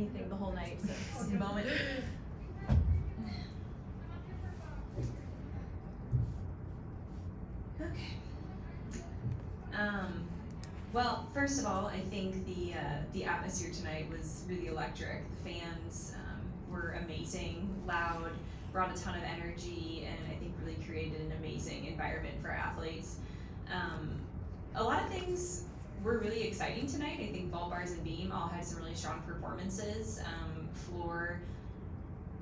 anything the whole night, so it's a moment. Okay. Well, first of all, I think the atmosphere tonight was really electric. The fans were amazing, loud, brought a ton of energy, and I think really created an amazing environment for athletes. A lot of things were really exciting tonight. I think vault, bars, and beam all had some really strong performances. Floor,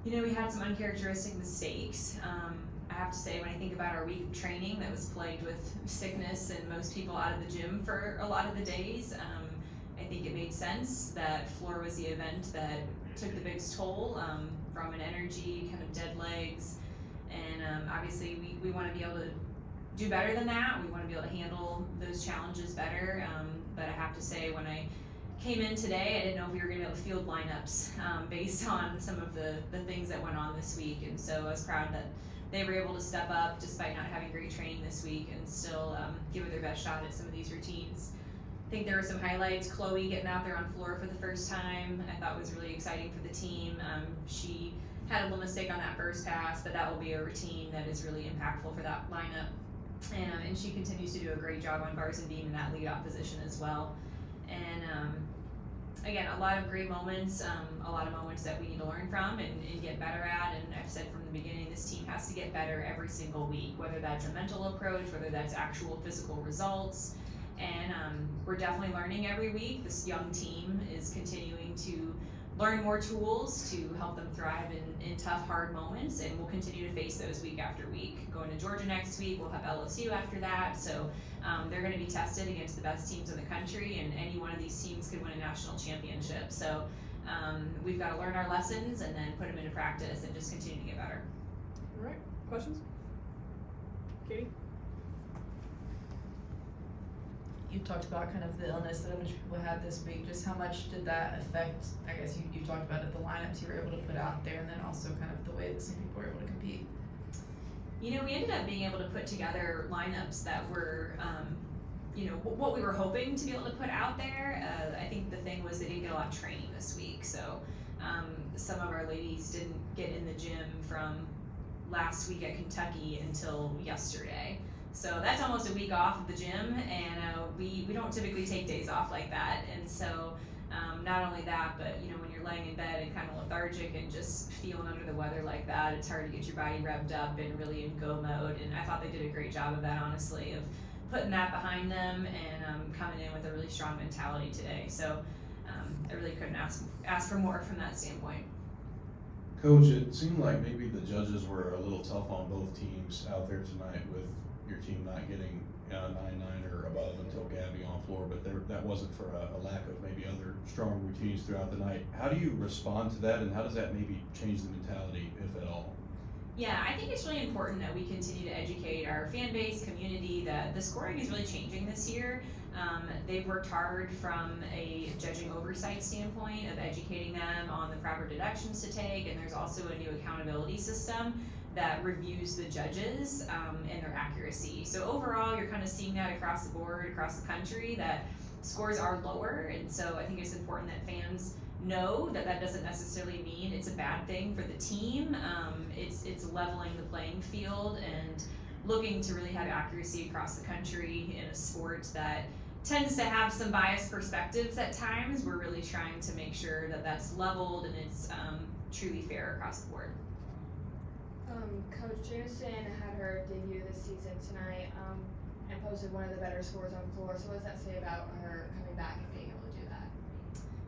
we had some uncharacteristic mistakes. I have to say, when I think about our week of training that was plagued with sickness and most people out of the gym for a lot of the days, I think it made sense that floor was the event that took the biggest toll from an energy, kind of dead legs, and obviously we want to be able to do better than that. We want to be able to handle those challenges better, but I have to say, when I came in today, I didn't know if we were going to be able to field lineups based on some of the things that went on this week, and so I was proud that they were able to step up despite not having great training this week and still give it their best shot at some of these routines. I think there were some highlights. Chloe getting out there on floor for the first time, I thought was really exciting for the team. She had a little mistake on that first pass, but that will be a routine that is really impactful for that lineup. And she continues to do a great job on bars and beam in that lead-off position as well. And again, a lot of great moments, a lot of moments that we need to learn from and get better at. And I've said from the beginning, this team has to get better every single week, whether that's a mental approach, whether that's actual physical results. And we're definitely learning every week. This young team is continuing to learn more tools to help them thrive in tough, hard moments, and we'll continue to face those week after week. Going to Georgia next week, we'll have LSU after that, so they're going to be tested against the best teams in the country, and any one of these teams could win a national championship. So we've got to learn our lessons and then put them into practice and just continue to get better. All right, questions? Katie? You talked about kind of the illness that a bunch of people had this week. Just how much did that affect, I guess you talked about it, the lineups you were able to put out there, and then also kind of the way that some people were able to compete? We ended up being able to put together lineups that were, what we were hoping to be able to put out there. I think the thing was they didn't get a lot of training this week, so some of our ladies didn't get in the gym from last week at Kentucky until yesterday. So that's almost a week off of the gym, and we don't typically take days off like that. And so not only that, but when you're laying in bed and kind of lethargic and just feeling under the weather like that, it's hard to get your body revved up and really in go mode. And I thought they did a great job of that, honestly, of putting that behind them and coming in with a really strong mentality today. So I really couldn't ask for more from that standpoint. Coach, it seemed like maybe the judges were a little tough on both teams out there tonight with your team not getting 9-9 or above until Gabby on floor, but that wasn't for a lack of maybe other strong routines throughout the night. How do you respond to that, and how does that maybe change the mentality, if at all? Yeah, I think it's really important that we continue to educate our fan base, community, that the scoring is really changing this year. They've worked hard from a judging oversight standpoint of educating them on the proper deductions to take, and there's also a new accountability system that reviews the judges and their accuracy. So overall, you're kind of seeing that across the board, across the country, that scores are lower, and so I think it's important that fans know that doesn't necessarily mean it's a bad thing for the team. It's leveling the playing field and looking to really have accuracy across the country in a sport that tends to have some biased perspectives at times. We're really trying to make sure that that's leveled and it's truly fair across the board. Coach Jamison had her debut this season tonight and posted one of the better scores on the floor. So what does that say about her coming back and being able to do that?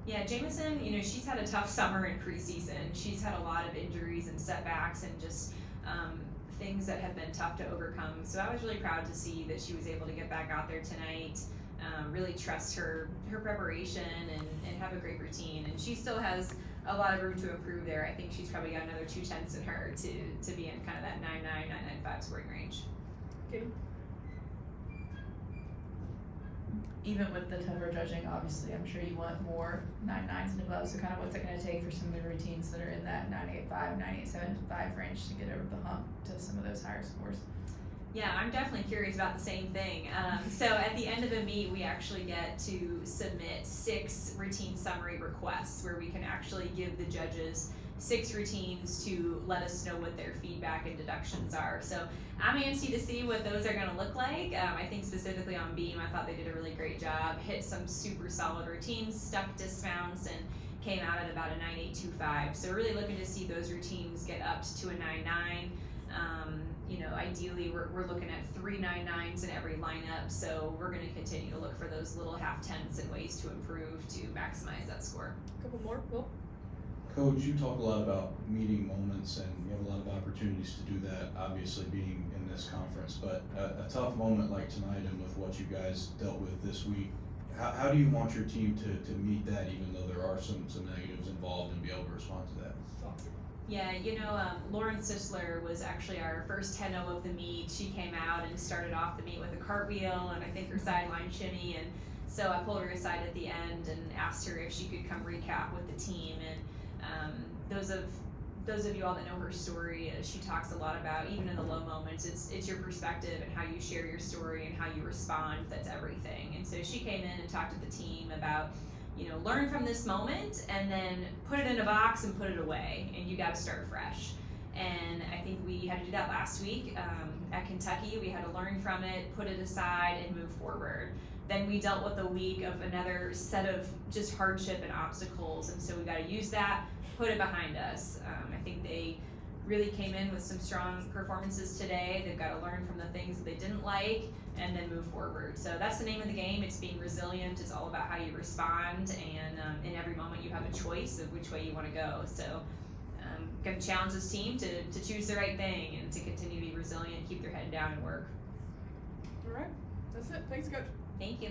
Yeah, Jamison, she's had a tough summer in preseason. She's had a lot of injuries and setbacks and just things that have been tough to overcome. So I was really proud to see that she was able to get back out there tonight, really trust her preparation and have a great routine. And she still has a lot of room to improve there. I think she's probably got another 2 tenths in her to be in kind of that 9.9, 9.95 scoring range. Katie? Even with the tougher judging, obviously, I'm sure you want more 9.9s and above. So kind of what's it going to take for some of the routines that are in that 9.85, 9.875 range to get over the hump to some of those higher scores? Yeah, I'm definitely curious about the same thing. So at the end of the meet, we actually get to submit 6 routine summary requests where we can actually give the judges 6 routines to let us know what their feedback and deductions are. So I'm antsy to see what those are going to look like. I think specifically on beam, I thought they did a really great job, hit some super solid routines, stuck dismounts, and came out at about a 9.825. So really looking to see those routines get up to a 9.9. You know, ideally we're looking at 3 9.9s in every lineup, so we're going to continue to look for those little half tenths and ways to improve to maximize that score. A couple more, Will? Coach, you talk a lot about meeting moments, and you have a lot of opportunities to do that, obviously being in this conference, but a tough moment like tonight and with what you guys dealt with this week, how do you want your team to meet that, even though there are some negatives involved, and be able to respond to that? Yeah, you know, Lauren Sisler was actually our first 10-0 of the meet. She came out and started off the meet with a cartwheel and I think her sideline shimmy, and so I pulled her aside at the end and asked her if she could come recap with the team. And those of you all that know her story, she talks a lot about, even in the low moments, it's your perspective and how you share your story and how you respond, that's everything. And so she came in and talked to the team about, you know, learn from this moment and then put it in a box and put it away, and you got to start fresh. And I think we had to do that last week at Kentucky. We had to learn from it, put it aside, and move forward. Then we dealt with a week of another set of just hardship and obstacles, and so we got to use that, put it behind us. I think they really came in with some strong performances today. They've got to learn from the things that they didn't like and then move forward. So that's the name of the game. It's being resilient. It's all about how you respond, and in every moment you have a choice of which way you want to go. So going to challenge this team to choose the right thing and to continue to be resilient, keep their head down and work. All right, that's it. Thanks, Coach. Thank you.